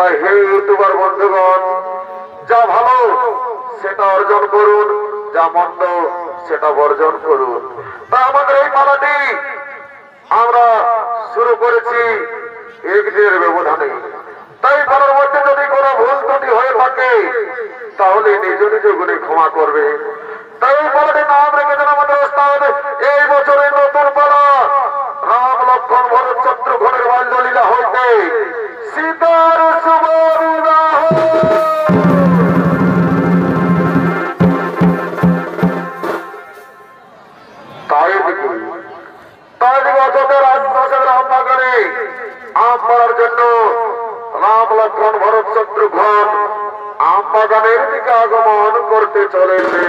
তাই হে ইউটিউবার বন্ধুগণ, যা ভালো সেটা অর্জন করুন, যা মন্দ সেটা বর্জন করুন। তা আমাদের এই পালাটি আমরা শুরু করেছি একদিনের ব্যবধানে। তাই পালার মধ্যে যদি কোনো ভুল ত্রুটি হয়ে থাকে তাহলে নিজ নিজ গুণে ক্ষমা করবে। তাই এই পালাটির নাম রেখেছেন আমাদের ওস্তাদ এই বছরের নতুন পালা রাম লক্ষ্মণ ভরত শত্রুঘ্নের বাল্যলীলা হইতে সীতার শুভ বিবাহ। তাই বছরের আশপাশের আম বাগানে আম পাড়ার জন্য রাম লক্ষ্মণ ভরত শত্রুঘ্ন আম বাগানের দিকে আগমন করতে চলেছে।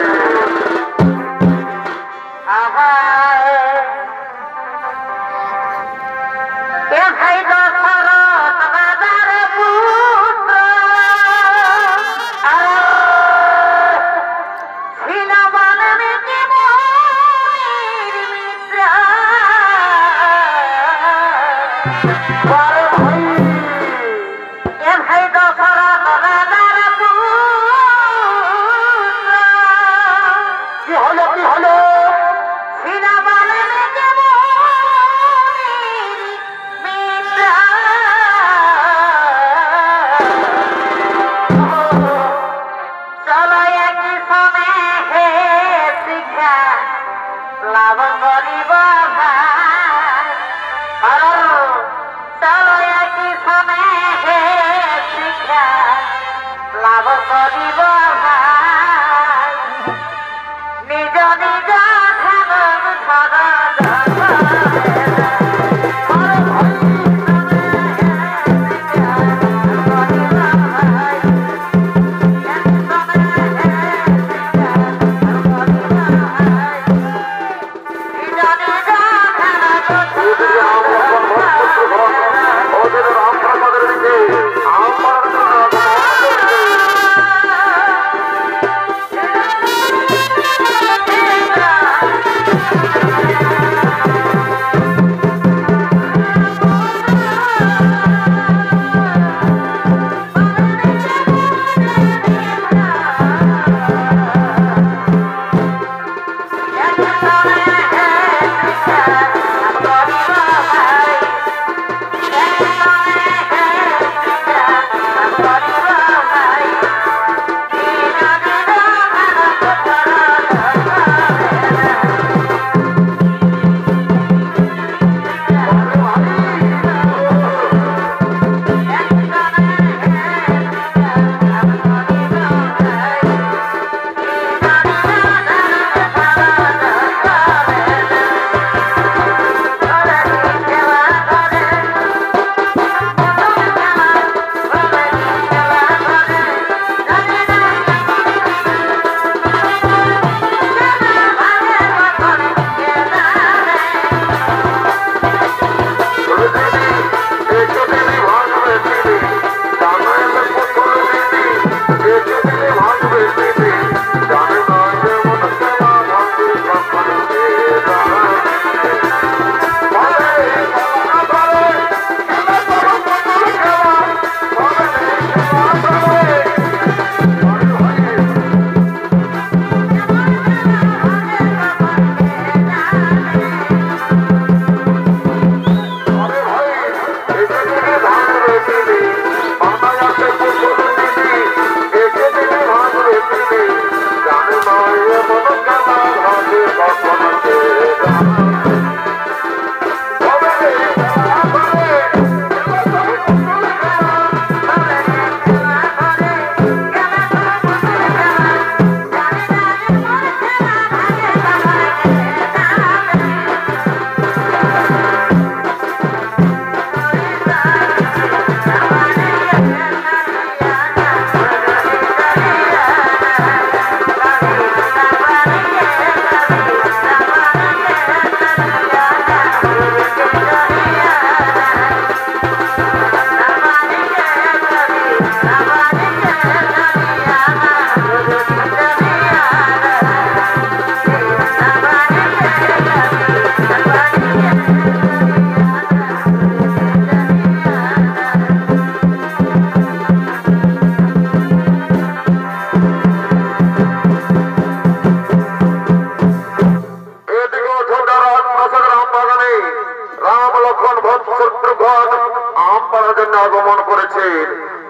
আগমন করেছেন।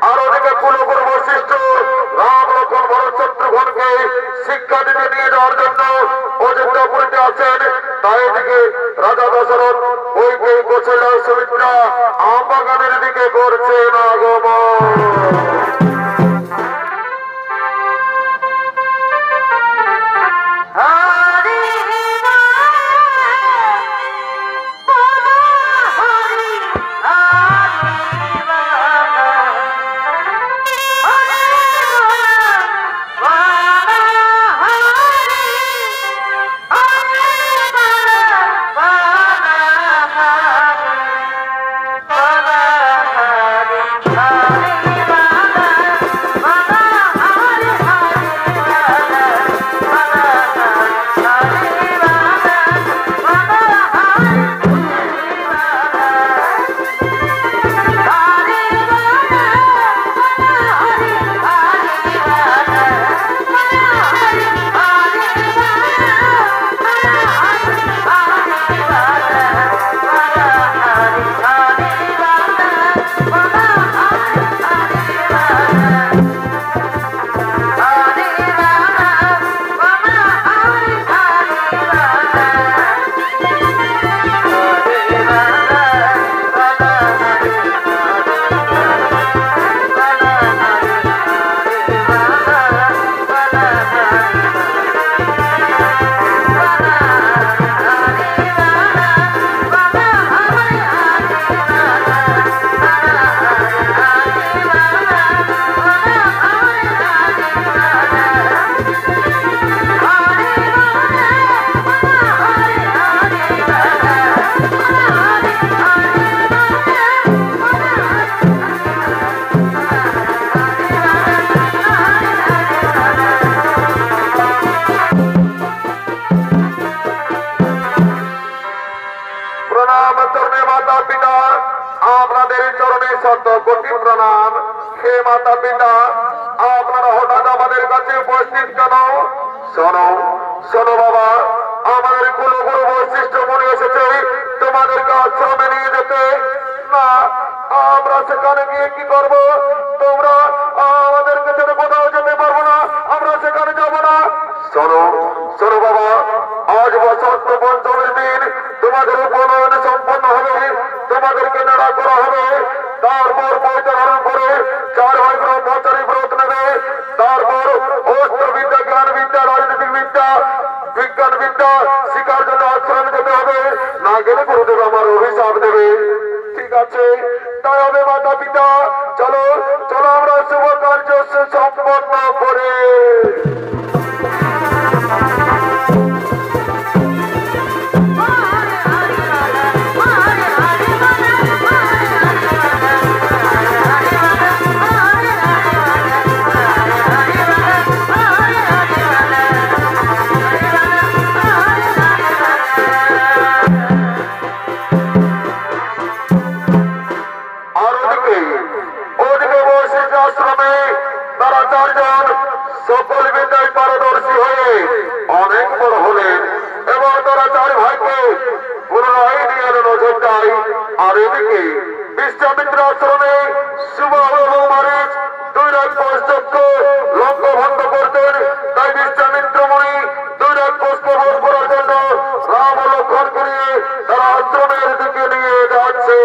আর ওদিকে কুলগুরু বশিষ্ঠ রাম লক্ষ্মণ ভরত শত্রুঘ্নকে শিক্ষা দিতে নিয়ে যাওয়ার জন্য অযোধ্যাপুরীতে আছেন। তাই এদিকে রাজা দশরথ ওইকে কৌশল্যা সুমিত্রা আমবাগানের দিকে করছেন আগমন। প্রণাম। হে মাতা পিতা, আপনারা হঠাৎ আমাদের কাছে উপস্থিত কেন? শোনো শোনো বাবা, আমাদের কুলগুরু বৈশিষ্ট্য মনে এসেছে তোমাদেরকে আশ্রমে নিয়ে যেতে। না, আমরা সেখানে গিয়ে কি করব? তোমরা আমাদেরকে ছেড়ে কোথাও যেতে পারবো না, আমরা সেখানে যাব না। শোনো শোনো বাবা, আজ বসন্ত পঞ্চমীর দিন তোমাদের উপনয়ন সম্পন্ন হবে, তোমাদেরকে নেড়া করা হবে। তারপর পয়সা ধারণ করে 4 ভাই ব্রহ্মচারী ব্রত নেবে। তারপর অস্ত্র বিদ্যা, জ্ঞান বিদ্যা, রাজনৈতিক বিদ্যা, বিজ্ঞান বিদ্যা শিকার জন্য আশ্রমে যেতে হবে। না গেলে গুরুদেব আমার অভিশাপ দেবে। ঠিক আছে, তাই হবে মাতা পিতা, চলো চলো আমরা শুভ কার্য সম্পন্ন করে। সকল বিদ্যায় পারদর্শী হয়ে অনেক বড় হলেন এবং তারা 4 ভাইকে পুনরায় নিয়ে এলেন অযোধ্যায়। আর এদিকে বিশ্বামিত্র আশ্রমে সুবাহ এবং মারিচ 2 রাজপোষযজ্ঞ লঙ্ঘভঙ্গ করতেন। তাই বিশ্বামিত্র মুনি 2 রাজপোষ বহন করার জন্য রাম ও লক্ষ্মণকে নিয়ে তারা আশ্রমের দিকে নিয়ে যাচ্ছে।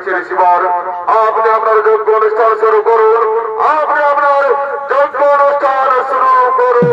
যাচ্ছি ঋষিবর, আপনি আপনার যোগ্য অনুষ্ঠান শুরু করুন, আপনি আপনার যোগ্য অনুষ্ঠান শুরু করুন।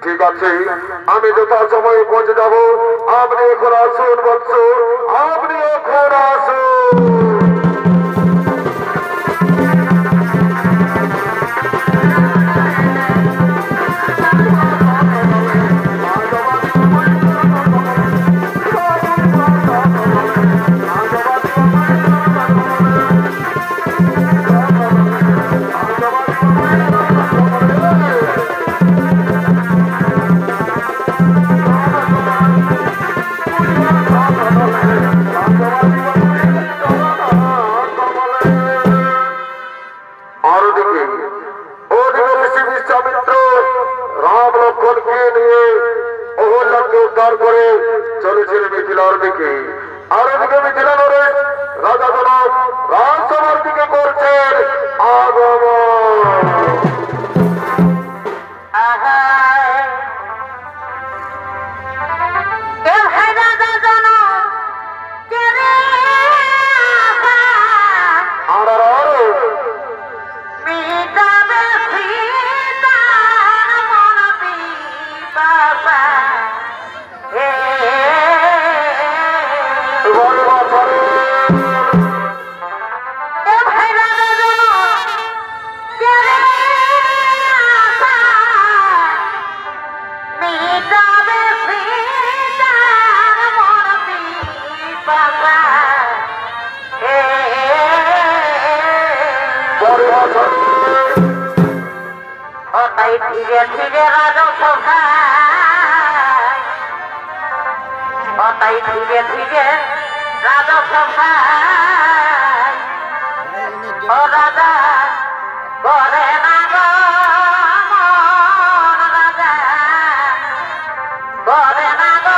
ঠিক আছে, আমি যথা সময়ে পৌঁছে যাব। আপনি এখন আসুন বৎস, আপনি এখন আসুন। উদ্ধার করে চলেছিল মিথিলার দিকে, আর ওদিকে মিথিলা নরেশ রাজা জনক রাজসভার দিকে করছেন আগমন। ধীরে ধীরে রাজসভায়, ধীরে ধীরে রাজসভায় ও রাজা করে না গো মন, রাজা করে না গো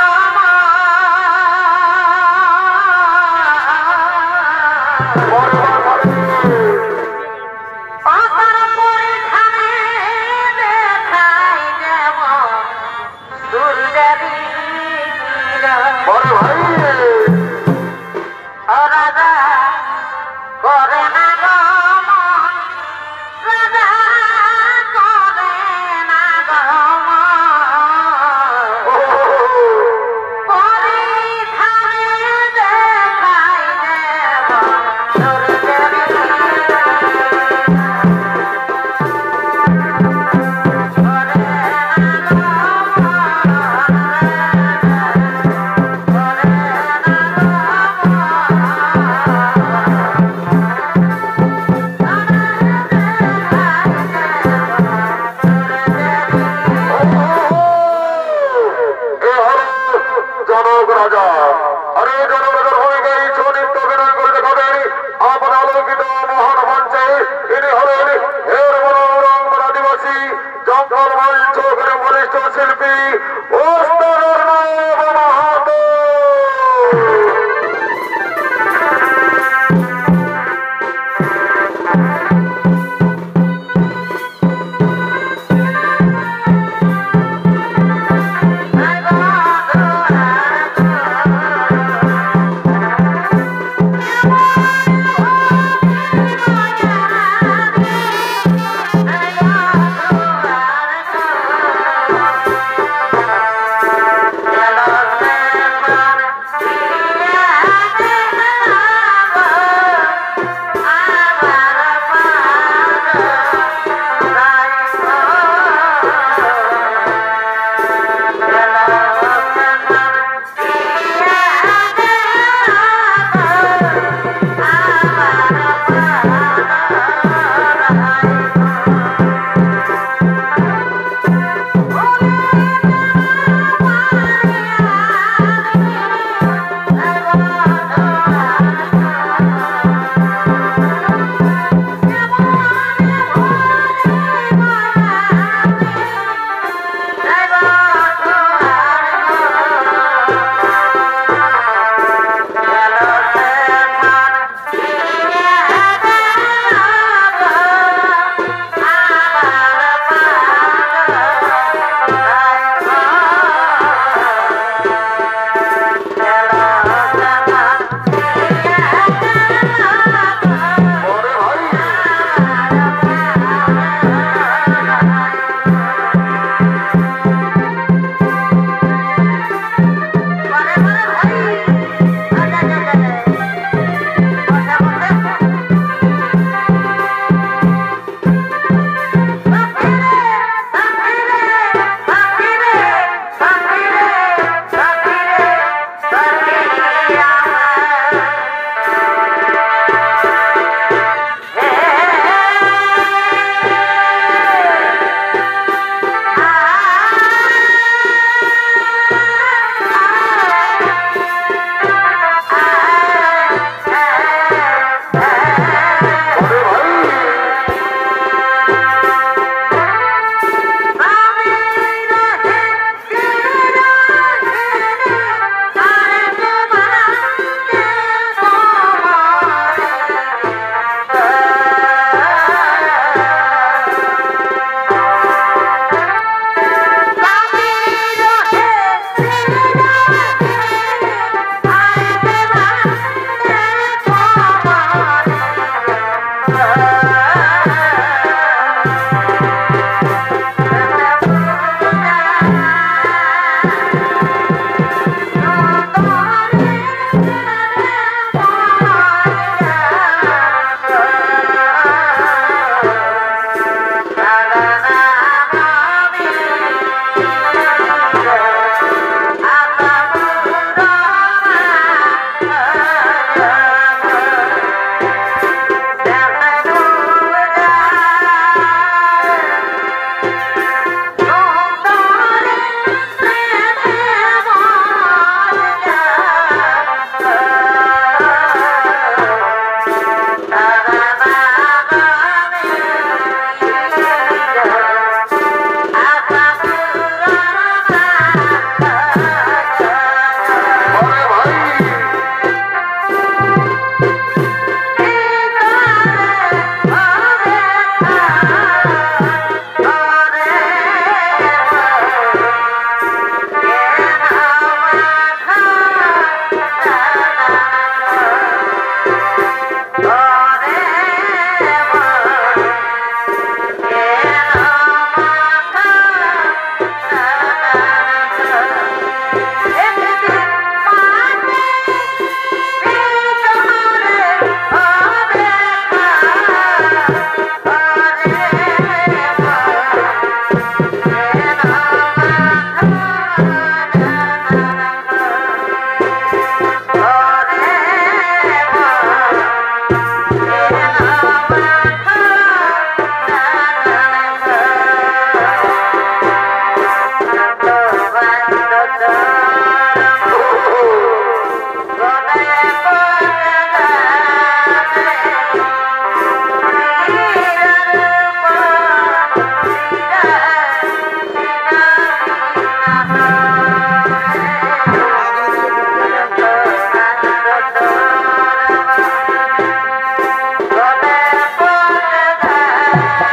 শিল্পী Oh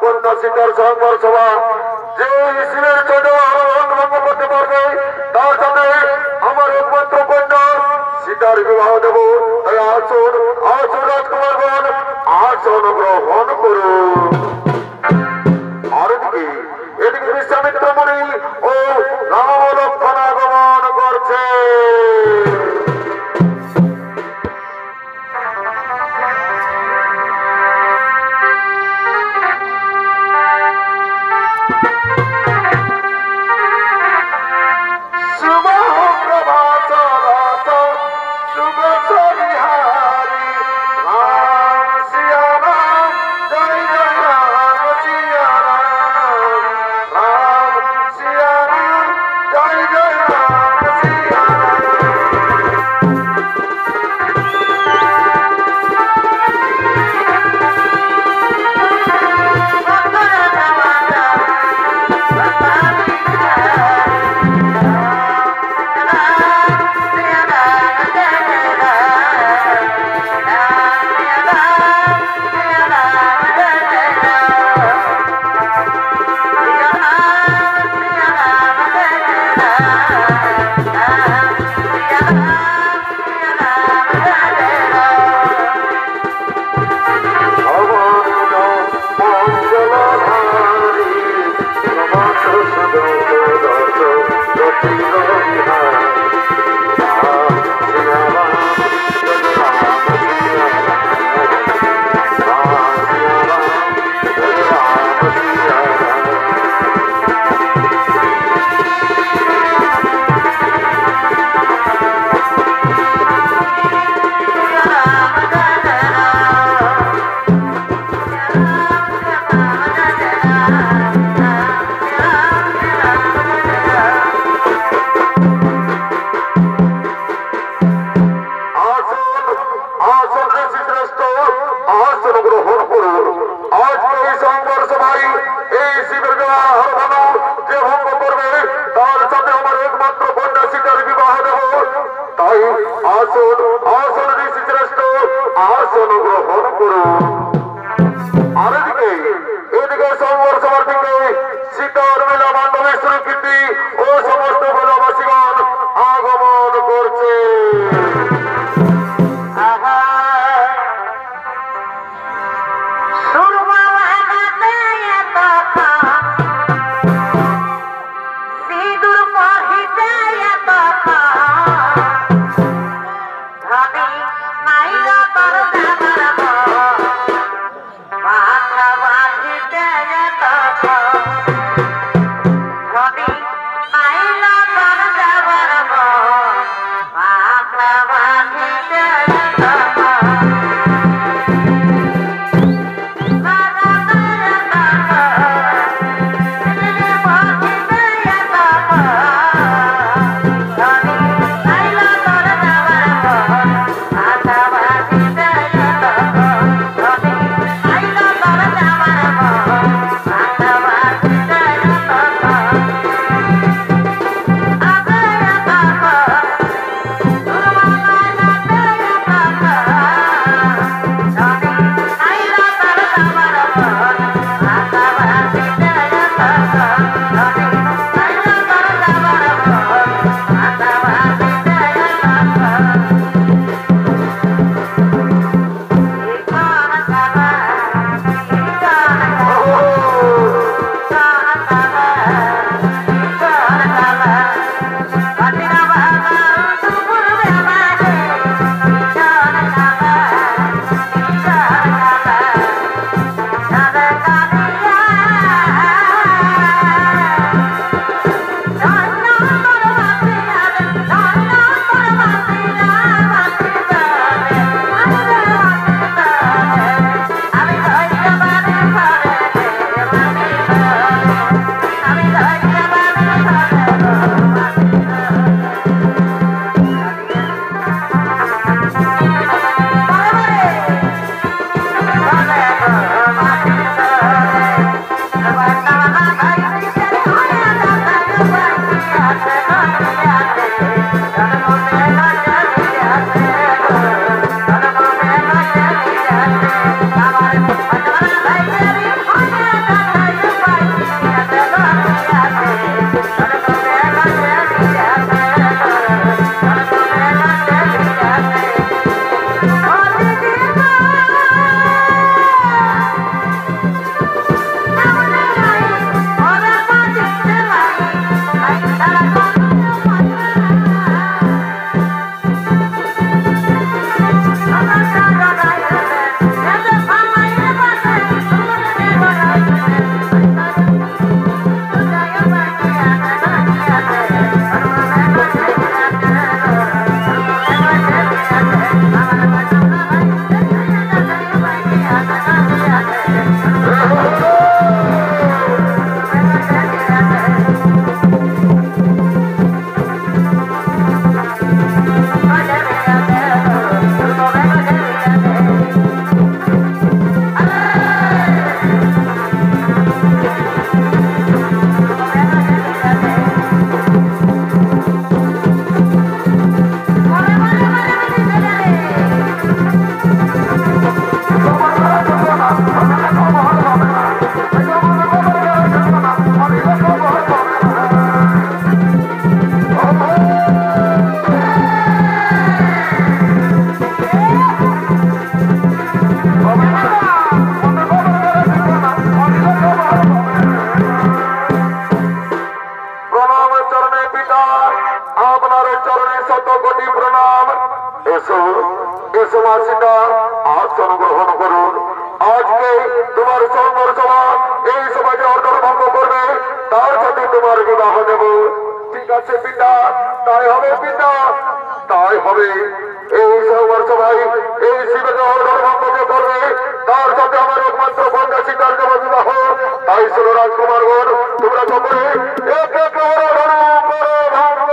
কন্যা সীতার সংবর সভা যে শিবের চন্দ্র ভঙ্গ করতে পারবে তার সাথে আমার একমাত্র কন্যা সীতার বিবাহ দেব। তাই আসুন আসুন রাজকুমারগণ, আসন গ্রহণ করুন। আর এদিকে বিশ্বামিত্র মুনি ও রাম লক্ষ্মণ আগমন করছে। শুভ প্রভাত রাত শুভ সবিহারী রাম সিয়া রাম জয় জয় রাম সিয়া রাম রাম সিয়া রাম জয় জয় রাম সিয়া বিবাহ দেব। ঠিক আছে পিতা, তাই হবে পিতা, তাই হবে। এই সবার সবাই এই শিবের ধর্মাঙ্গ যে করবে তার সাথে আমার একমাত্র কন্যা সীতার দেব বিবাহ। তাই ছিল রাজকুমারগণ, তোমরা সকলে এক এক করে ধর্ম করো ভাঙ্গ।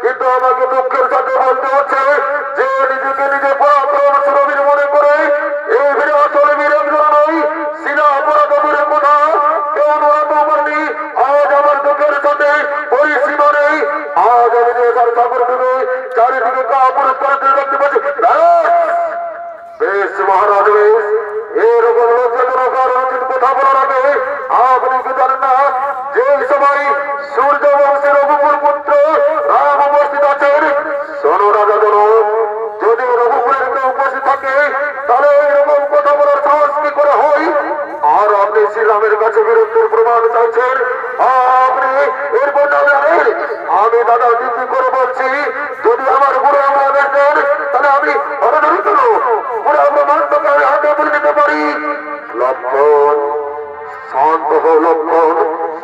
কিন্তু আমাকে দুঃখের সাথে বলতে হচ্ছে যে নিজেকে নিজে পরাক্রম সুরবীর মনে করে এই ভিড়ে আসলে বীর একজন নই, সিনা অপরাধ বীরের কথা কেউ নড়াতে পারেনি। আজ আমার দুঃখের সাথে পরিসীমা নেই। আজ আমি যে ঠাকুর দেবে চারিদিকে কা পুরস্কার দেখতে পাচ্ছি। বেশ মহারাজ, বেশ এরকম লজ্জাজনক আর অনুচিত কথা বলার আগে আপনি কি জানেন না যে এই সময় সূর্য বংশের রঘুপুর পুত্র রাম উপস্থিত আছেন? শোনো রাজা জন, যদি রঘুপুরের কেউ উপস্থিত থাকে তাহলে এইরকম কথা বলার সাহস কি করে হয়? আর আপনি শ্রীরামের কাছে বিরুদ্ধের প্রমাণ চাইছেন? আপনি এরপর না জানেন আমি দাদা দিদি করে বলছি, যদি আমার গুরু আমরা দেন তাহলে আমি অবধারিত পুরো ব্রহ্মাণ্ডকে আমি হাতে তুলে নিতে পারি। লক্ষণ, শান্ত হও লক্ষণ,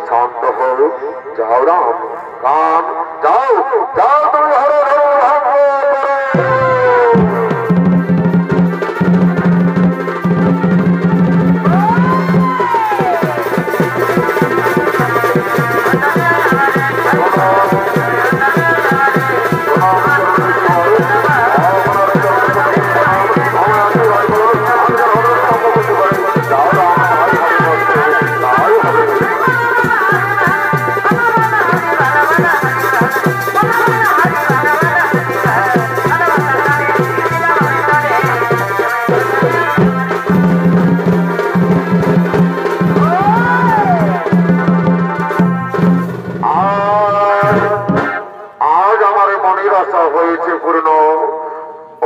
শান্ত হও। যাও রাম, রাম যাও, যাও তুমি হর হর ভাঙ্গ করো। হয়েছে পূর্ণ।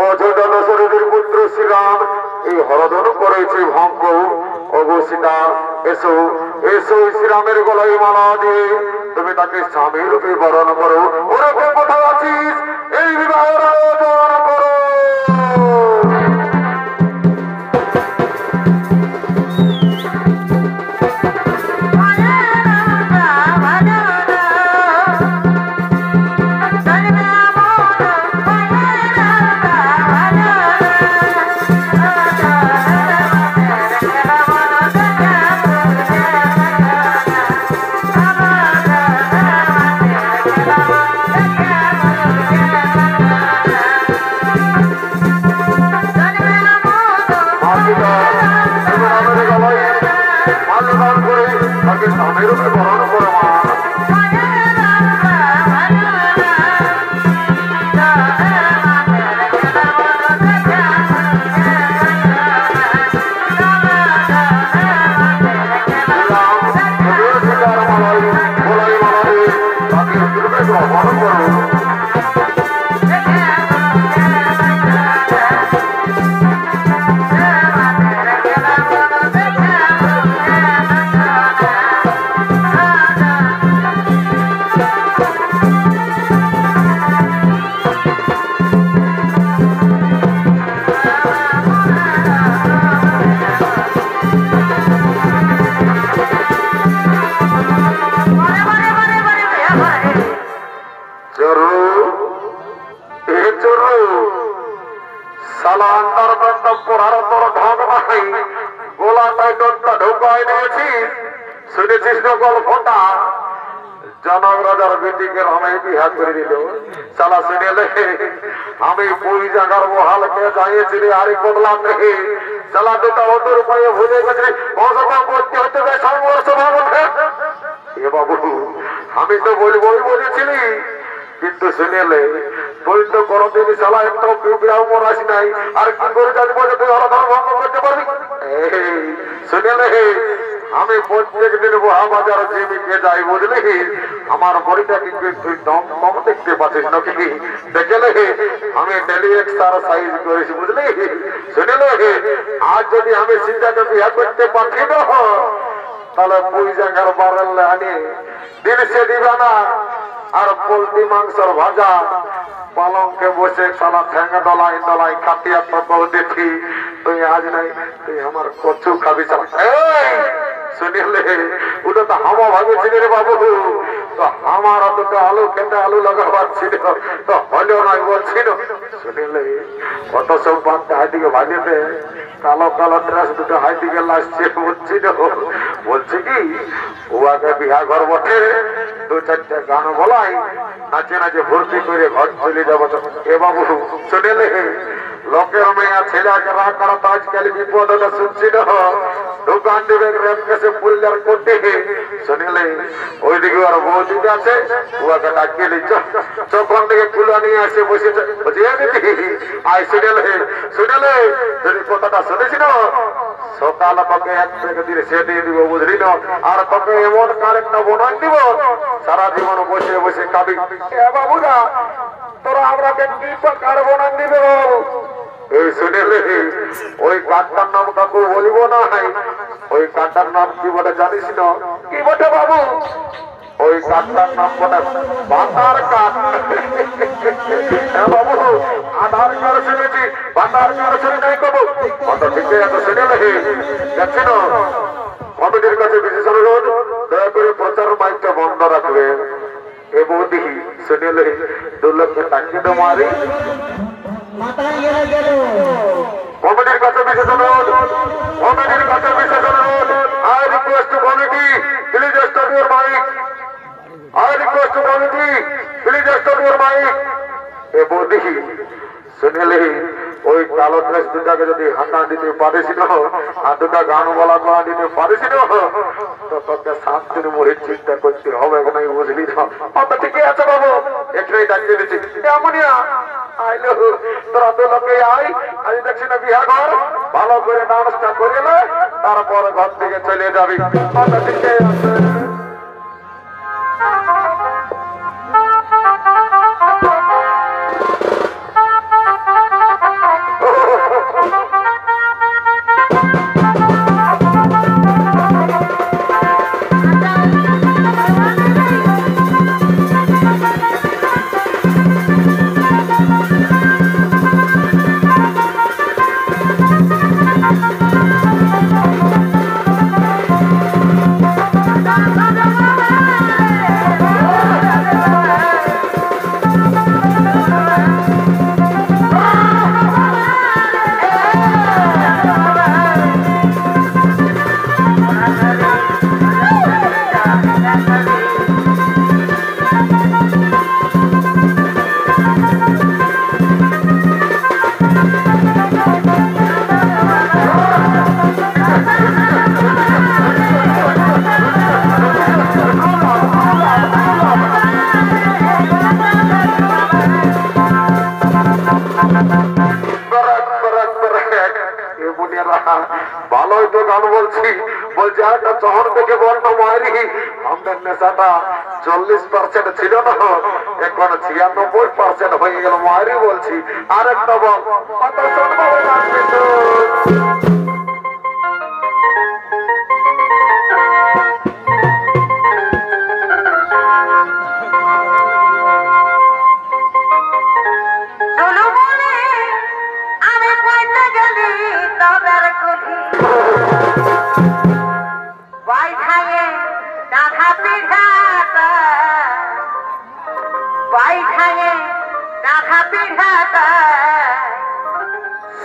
অযোধ্যা দশরথের পুত্র শ্রীরাম এই হরধন করেছে ভঙ্গ। ওগো সীতা, এসো এসো, শ্রীরামের গলায় মালা দিয়ে তুমি তাকে স্বামী রূপে বরণ করো। ওরকম কোথাও আছিস, এই বিবাহের আয়োজন করো। শুনেছিস না গল্পটা? জনক রাজার বেটিকে আমি বিহা করে দিল। সালা শুনেলে আমি পুই জায়গার মহালকে যাইয়েছিলি আরে করলাম নাকি সালা দুটা অন্তর পায়ে ভুলে গেছি অসভা করতে হতে সংঘর্ষ ভাব এ বাবু আমি তো বলবই বলেছিলি, কিন্তু শুনেলে তুই তো কোনদিন সালা একটা বিবাহ মরাস নাই, আর কি করে জানবো যে তুই অরাধন ভঙ্গ করতে পারবি? শুনেলে আমি প্রত্যেক দিন মহাবাজার জিমিকে যাই বুঝলি, আমার বডিটা কিন্তু তুই দম কম দেখতে পাচ্ছিস নাকি? দেখলে আমি ডেলি এক্সারসাইজ করেছি বুঝলি। শুনেলে আজ যদি আমি চিন্তাকে বিয়া করতে পারছি না, তাহলে পুই জায়গার বাড়ালে আনি দিন সে দিবে না। আর পোলট্রি মাংসর ভাজা পালংকে বসে সালা ঠেঙ্গা ডলাই ডলাই খাটিয়া তো দেখি তুই আজ নাই তুই আমার কচু খাবি সালা। শুনিলে ওটা তো হামা ভাবেছিল রে বাবু, তো আমার দুটো আলু খেতে আলু লাগাবার ছিল তো হলেও নাই বলছিল। শুনিলে কত সব বাদ হাই দিকে ভাজিতে কালো কালো ড্রেস দুটো হাই দিকে লাগছে বলছিল। বলছি কি ওয়াকে বিহা ঘর বটে, দু চারটে গান বলাই নাচে নাচে ভর্তি করে ঘর চলে যাবো। এ বাবু শুনিলে লোকের মেয়া ছেলেকে রাগ করা তো আজকাল বিপদটা শুনছিল। দোকান দেবে রেপ কেসে পুলিয়ার করতে শুনিলে ওইদিকে আর বৌদিকে আছে ওকে ডাকিয়ে দিচ্ছ চোখন থেকে কুলা নিয়ে আসে বসেছে। আই শুনেলে শুনেলে যদি কথাটা শুনেছি না সকাল তোকে এক থেকে দিন সে দিয়ে দিব বুঝলি না, আর তোকে এমন কারেক্টটা বোনাই দিব সারা জীবন বসে বসে খাবি। বাবুরা তোরা আমরাকে কি কার বোনাই দিবে? এই শুনেলে ওই কাঠটার নাম কাকু বলিব না, ওই কাঠটার নাম কি বলে জানিস না? কি বটে বাবু? ওই কাঠটার নাম বলে ভাতার কাঠ। বাবু আধার কার্ড শুনেছি, ভাতার কার্ড শুনে নাই কবু কত ঠিক আছে। শুনেলে যাচ্ছি না কমিটির কাছে বিশেষ অনুরোধ, দয়া করে প্রচার মাইকটা বন্ধ রাখবে। এ বৌদি শুনেলে 2 লক্ষ টাকা মারি কমিটির কাছে বিশেষ অনুরোধ, কমিটির কাছে বিশেষ অনুরোধ। I request to committee please stop your mic. I request to committee please stop your mic. এ বৌদি শুনেলে ওই কালো ড্রেস দুটাকে যদি হাঁটা দিতে পারিস না আর দুটা গান বলা করা দিতে পারিস না তো তোকে 7 দিন মরে চিন্তা করতে হবে না, বুঝলি না? ঠিকই আছে বাবু, এখানেই দাঁড়িয়ে দিচ্ছি। এমনিয়া আইলো তোরা তো লোকে আই আজ দেখছি না বিহা ঘর ভালো করে ডান্সটা করে নে, তারপর ঘর থেকে চলে যাবি। ঠিকই আছে। ভালোই তো গান বলছি, বলছি একটা শহর থেকে বলতো মারি আমাদের নেশাটা 40% ছিল না, এখন 96% হয়ে গেল। মারি বলছি আর একটা বল কত শুনবো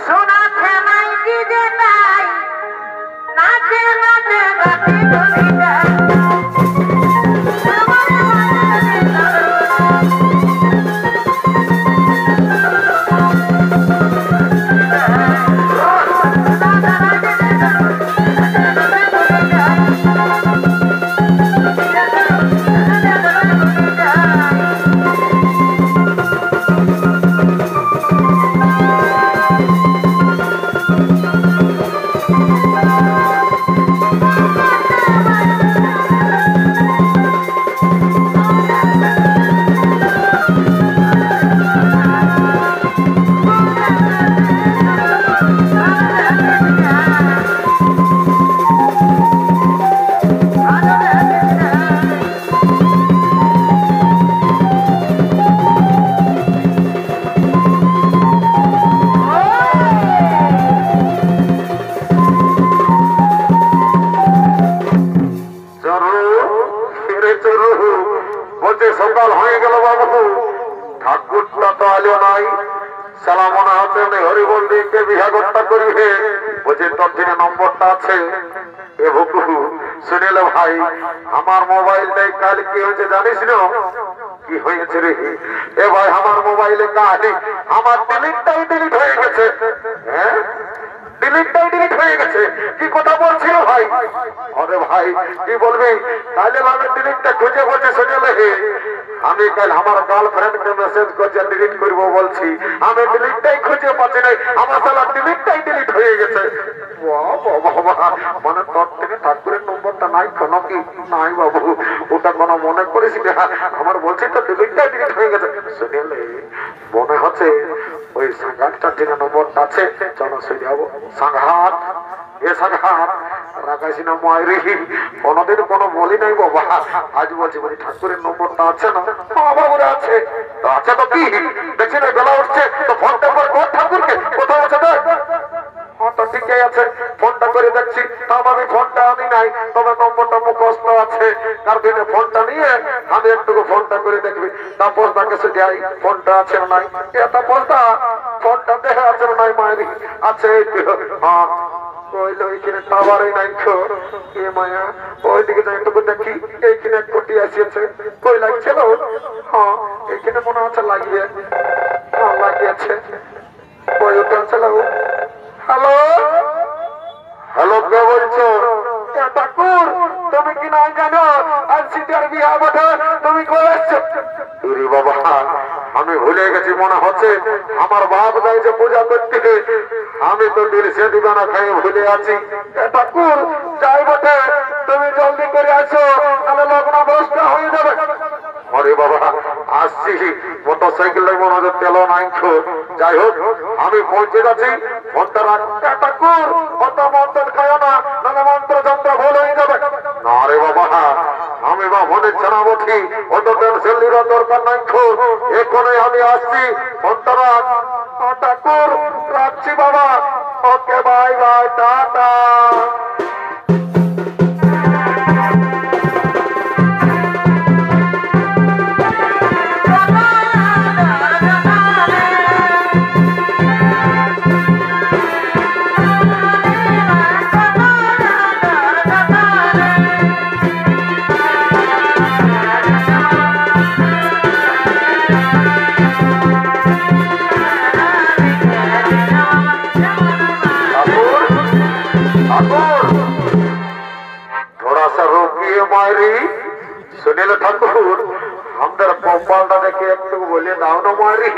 সোনা খেলাই দিদি চরু ফিরে চরু বলছে সকাল হয়ে গেল বাবু, ঠাকুরটা তো আলো নাই। সালা মনে হচ্ছে হরিবল দিকে বিহাগরটা করিবে। বলছে তোর থেকে নম্বরটা আছে। এ বুকু শুনিল ভাই, আমার মোবাইলটাই কাল কি হয়েছে জানিস না? কি হয়েছে রে? এ ভাই আমার মোবাইলে কাল আমার ডিলিটটাই ডিলিট হয়ে গেছে। হ্যাঁ, ডিলিটটাই ডিলিট হয়ে গেছে। কি কথা বলছিল ভাই? আরে ভাই কি বলবি, কালে আমি ডিলিটটা খুঁজে বলছে শুনিলে আমি কাল আমার গার্লফ্রেন্ডকে মেসেজ করছে ডিলিট করবো বলছি, আমি ডিলিটটাই খুঁজে পাচ্ছি না, আমার সালা ডিলিটটাই ডিলিট হয়ে গেছে। মানে তোর থেকে ঠাকুরের নম্বরটা নাই কোনো কি? নাই বাবু, ওটা কোনো মনে করিস না। আমার বলছি তো ডিলিটটাই ডিলিট হয়ে গেছে। শুনিলে মনে হচ্ছে ওই সাংঘাতটার থেকে নম্বরটা আছে। চলো শুনে যাবো। সাংঘাত, এ সাংঘাত রাখাইস না মায়েরি, কোনোদিন কোনো বলি নাই বাবা। আজ বলছি বলি ঠাকুরের নম্বরটা আছে না? বাবুরা আছে। তো আছে তো কি দেখছি না, বেলা উঠছে তো ফোনটা পর কোন ঠাকুরকে কোথাও আছে দেখ। তো ঠিকই আছে, ফোনটা করে দেখছি। তাও আমি ফোনটা আনি নাই, তবে নম্বরটা মুখস্থ আছে। কার দিনে ফোনটা নিয়ে আমি একটু ফোনটা করে দেখবি। তারপর তাকে সে যাই ফোনটা আছে না নাই। এটা পোস্তা ফোনটা দেখে আছে না নাই মায়েরি? আছে। হ্যাঁ কইলো এইখানে টাওয়ারই নাই খো। এ মায়া ওইদিকে যাই একটু দেখি। এইখানে এক কোটি আসিয়েছে, কই লাগছিল? হ্যাঁ এইখানে মনে হচ্ছে লাগিয়ে। হ্যাঁ লাগিয়েছে। ওই ওটা ছিল। হ্যালো হ্যালো, কে বলছো? ঠাকুর তুমি কি নাই জানো আজ সিটির বিয়া বটে, তুমি কই আসছো? রে বাবা আমি ভুলে গেছি মনে হচ্ছে। আমার বাপ যাইছে পূজা করতে, আমি তো দিল সে দিবানা খাই ভুলে আছি। ঠাকুর যাই বটে, তুমি জলদি করে আসো, তাহলে লগ্ন বসটা হয়ে যাবে। আরে বাবা আসছি, মোটর সাইকেলের মনে হচ্ছে তেল নাই খো। যাই হোক আমি পৌঁছে যাচ্ছি। ফোনটা রাখ। ঠাকুর অত মন্ত্র খায় না, নাহলে মন্ত্র যন্ত্র ভুল হয়ে যাবে। না রে বাবা, আমি বা মনে জানা বলছি, অত টেনশন নিবার দরকার নাই খো। এখনই আমি আসছি, ফোনটা রাখ। ঠাকুর রাখছি বাবা। ওকে বাই বাই, টাটা। सुनील ठाकुर हमदर पोपालटा देखे एकटू बोले दाओ ना मारी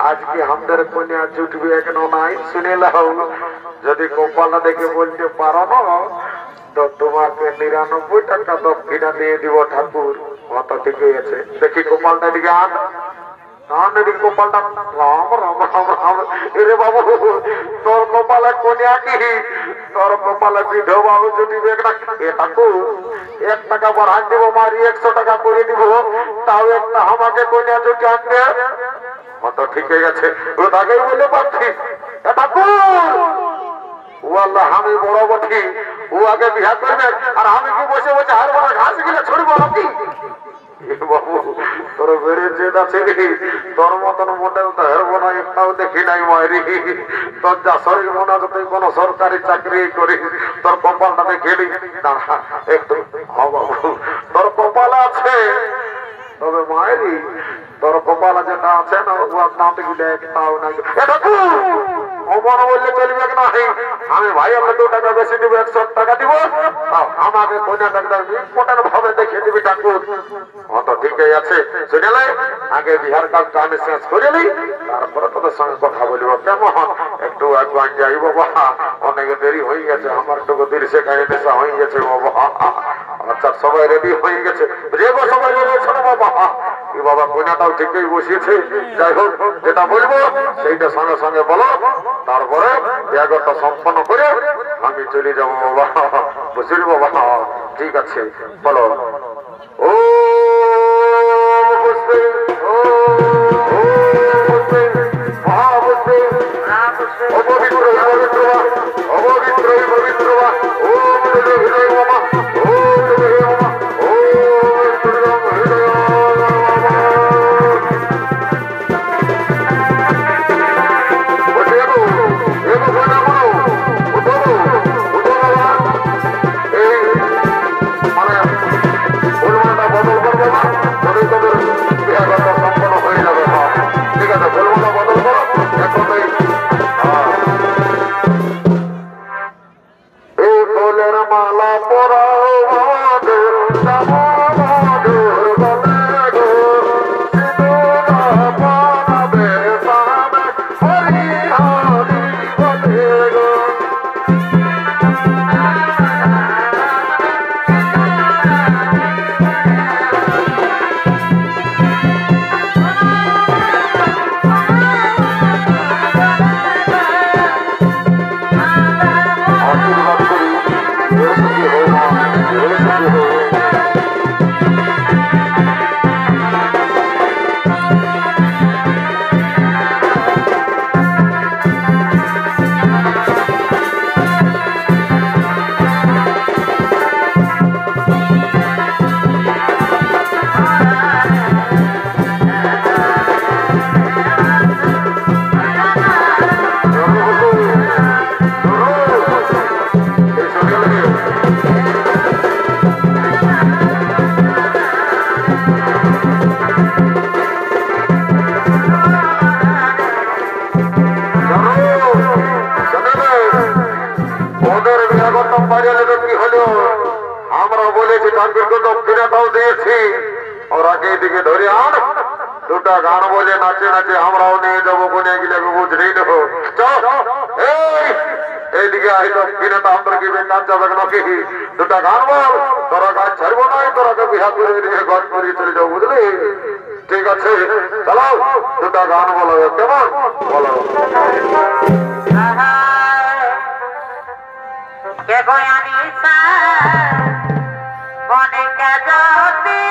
आज की हमदर कोनिया जुटबे एकनो नाई सुनील हाउ यदि कोपालटा देखे बोलते पारो ना तो तुम्हारे 99 টাকা দক্ষিণা দিয়ে দিব ঠাকুর। কত থেকে আছে দেখি কোপালটা দিকে আন আন দিকে কোপালটা। রাম রাম রাম রাম। এরে বাবু তোর কোপালে কোনিয়া কি তোর কপালে বিধবা জুটিবে একটা। এ ঠাকুর 1 টাকা বাড়াই দেবো মারি 100 টাকা করে দিব, তাও একটা আমাকে কোনিয়া জুটি আনবে। কত ঠিক হয়ে গেছে, ও আগেই বলে পাচ্ছি। এ ঠাকুর ও আল্লাহ আমি বড় বটি, ও আগে বিয়া করবে আর আমি কি বসে বসে হার বড় ঘাস গিলে ছড়বো নাকি? বাবু তোর বেড়ে জেদ আছে রে, তোর মতন মডেল তো হেরবো না একটাও দেখি নাই মায়েরি। তোর যা শরীর মনে হচ্ছে তুই কোনো সরকারি চাকরি করি, তোর কপালটা দেখেলি না একটু। হ্যাঁ বাবু তোর কপাল আছে, তবে মায়েরি তোর কপাল যেটা আছে না ওর দাঁত গুলো একটাও নাই। অমন বললে চলবে না। আমি ভাই আমরা 2 টাকা বেশি দিব, 100 টাকা দিব, আমাকে কোনা টাকা ইম্পর্টেন্ট ভাবে দেখে দিবি ঠাকুর। অত ঠিকই আছে শুনেলে আগে বিহার কাজটা আমি শেষ করে নিই, তারপরে তোদের সঙ্গে কথা বলবো। কেমন একটু একবার যাই বাবা, অনেক দেরি হয়ে গেছে, আমার টুকু দেরি সে গায়ে নেশা হয়ে গেছে বাবা। আচ্ছা সবাই রেডি হয়ে গেছে, রেবো সবাই রেডি শোনো বাবা। এই বাবা কোনাটাও ঠিকই বসিয়েছে। যাই হোক যেটা বলবো সেইটা সঙ্গে সঙ্গে বলো, তারপরে ব্যাগটা সম্পন্ন করে আমি চলে যাবো বাবা। বুঝলি বাবা? ঠিক আছে বলো। ও বুঝতে ও বুঝতে মহাবুঝতে অপবিত্র অপবিত্র পবিত্র ও হৃদয় মামা ও হৃদয় মামা ওরাকে এদিকে ধরে আন, দুটা গান বলে নাচে নাচে আমরাও নিয়ে যাবো কোনে গেলে বুঝলেই নেবো। এইদিকে আইল কিনে তো আমরা কি বেকার যাবে নাকি? দুটা গান বল, তোরা গাছ ছাড়বো নাই, তোরাকে বিহা করে নিয়ে ঘর করিয়ে চলে যাবো, বুঝলি? ঠিক আছে চলো, দুটা গান বলো, কেমন বলো? কে গয়ানি মনে কে জ্যোতি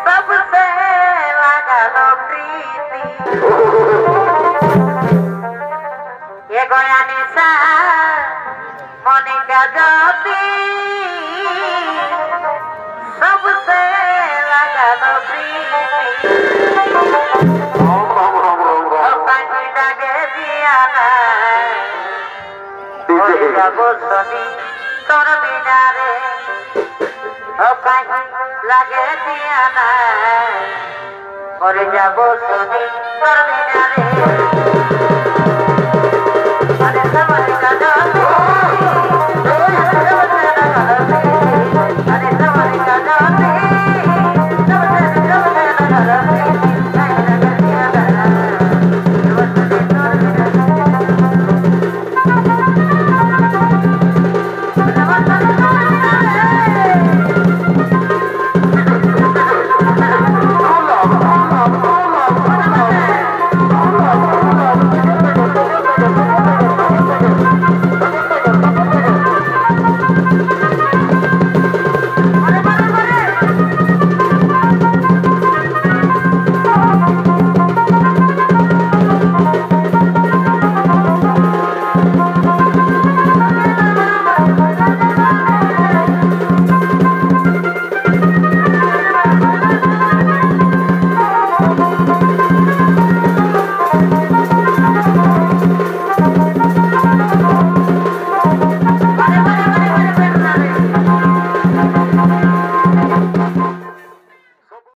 सबसे लगालो प्रीति ये गया निशा मने का ज्योति सबसे लगालो प्रीति कहीं लगे दिया ना जाबो सनी तोर बिना रे कहीं लगे दिया ना और जाबो सुनी कर बिना रे